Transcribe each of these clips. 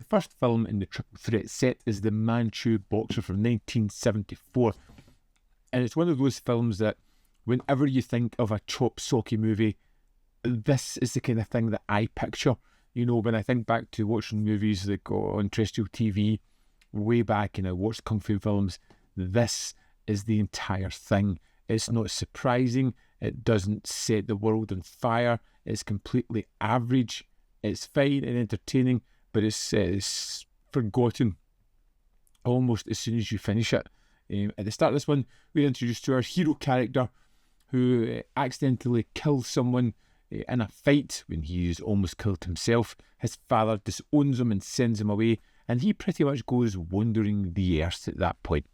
first film in the triple threat set is The Manchu Boxer from 1974. And it's one of those films that whenever you think of a chop socky movie, this is the kind of thing that I picture. You know, when I think back to watching movies like on terrestrial TV way back and I watched Kung Fu films, this is the entire thing. It's not surprising. It doesn't set the world on fire. It's completely average. It's fine and entertaining, but it's forgotten almost as soon as you finish it. At the start of this one, we're introduced to our hero character who accidentally kills someone in a fight when he's almost killed himself. His father disowns him and sends him away, and he pretty much goes wandering the earth at that point.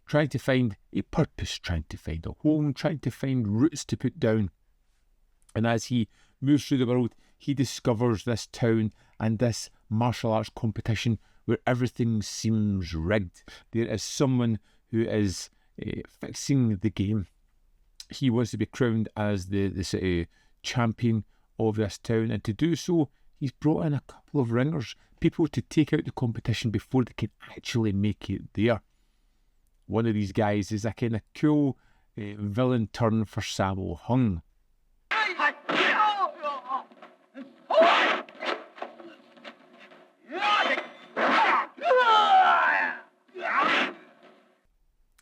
Trying to find a purpose, trying to find a home, trying to find roots to put down. And as he moves through the world, he discovers this town and this martial arts competition where everything seems rigged. There is someone who is fixing the game. He wants to be crowned as the champion of this town, and to do so, he's brought in a couple of ringers, people to take out the competition before they can actually make it there. One of these guys is a kind of cool villain turn for Sammo Hung.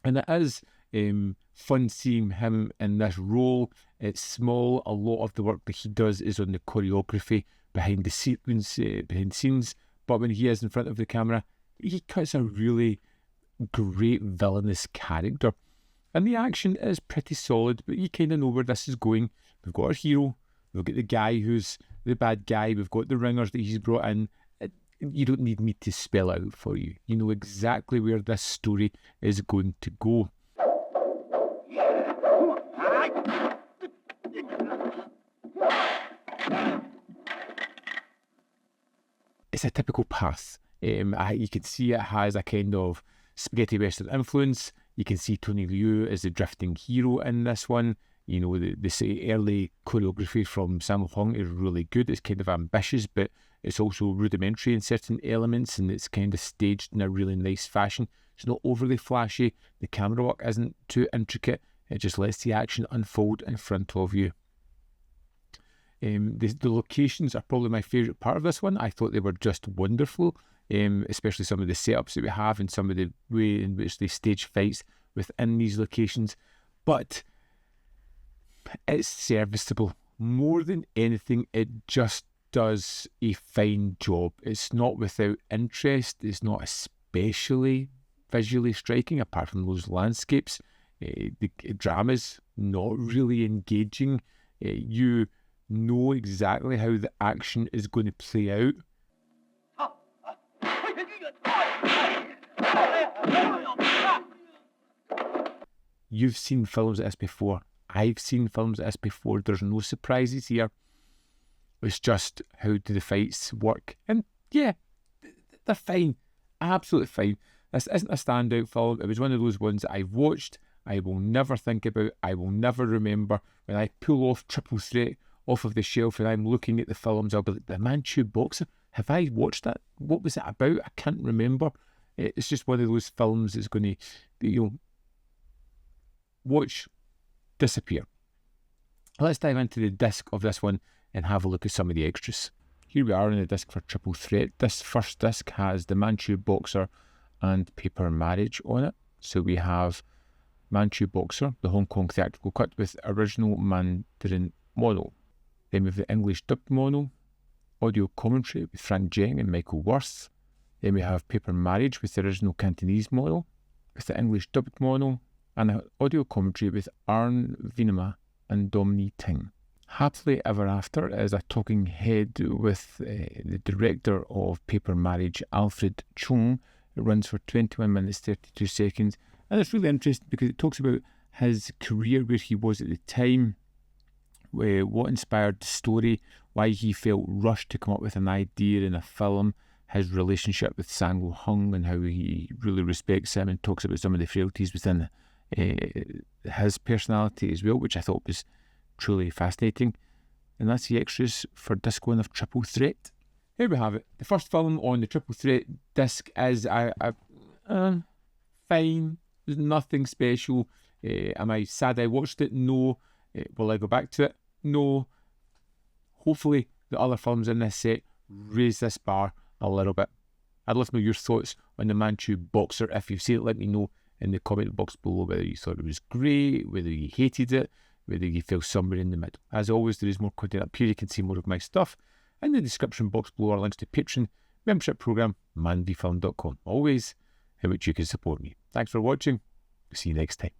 And it is fun seeing him in this role. It's small. A lot of the work that he does is on the choreography behind the scenes. But when he is in front of the camera, he cuts a really great villainous character. And the action is pretty solid, but you kind of know where this is going. We've got our hero. We've got the guy who's the bad guy. We've got the ringers that he's brought in. You don't need me to spell out for you. You know exactly where this story is going to go. It's a typical path. You can see it has a kind of spaghetti western influence. You can see Tony Liu as the drifting hero in this one. You know, the early choreography from Sammo Hung is really good. It's kind of ambitious, but it's also rudimentary in certain elements, and it's kind of staged in a really nice fashion. It's not overly flashy. The camera work isn't too intricate. It just lets the action unfold in front of you. The locations are probably my favourite part of this one. I thought they were just wonderful, especially some of the setups that we have and some of the way in which they stage fights within these locations. But it's serviceable. More than anything, it just does a fine job. It's not without interest. It's not especially visually striking, apart from those landscapes. The drama's not really engaging. You know exactly how the action is going to play out. You've seen films like this before. I've seen films like this before. There's no surprises here. It's just, how do the fights work? And yeah, they're fine. Absolutely fine. This isn't a standout film. It was one of those ones that I've watched, I will never think about, I will never remember. When I pull off Triple Threat off of the shelf and I'm looking at the films, I'll be like, The Manchu Boxer? Have I watched that? What was it about? I can't remember. It's just one of those films that's going to, watch, disappear. Let's dive into the disc of this one and have a look at some of the extras. Here we are on the disc for Triple Threat. This first disc has The Manchu Boxer and Paper Marriage on it. So we have Manchu Boxer, the Hong Kong theatrical cut with original Mandarin mono. Then we have the English dubbed mono, audio commentary with Frank Jeng and Michael Worth. Then we have Paper Marriage with the original Cantonese mono, with the English dubbed mono, and an audio commentary with Arn Vinema and Domni Ting. Happily Ever After is a talking head with the director of Paper Marriage, Alfred Chung. It runs for 21 minutes 32 seconds, and it's really interesting because it talks about his career, where he was at the time, what inspired the story, why he felt rushed to come up with an idea in a film, his relationship with Sammo Hung and how he really respects him, and talks about some of the frailties within his personality as well, which I thought was truly fascinating. And that's the extras for disc 1 of Triple Threat. Here we have it. The first film on the Triple Threat disc is fine. There's nothing special. Am I sad I watched it? No. Will I go back to it? No. Hopefully the other films in this set raise this bar a little bit. I'd love to know your thoughts on the Manchu Boxer. If you've seen it, let me know in the comment box below whether you thought it was great, whether you hated it, whether you feel somewhere in the middle. As always, there is more content up here. You can see more of my stuff. In the description box below are links to Patreon, membership program, manvfilm.com. Always in which you can support me. Thanks for watching. See you next time.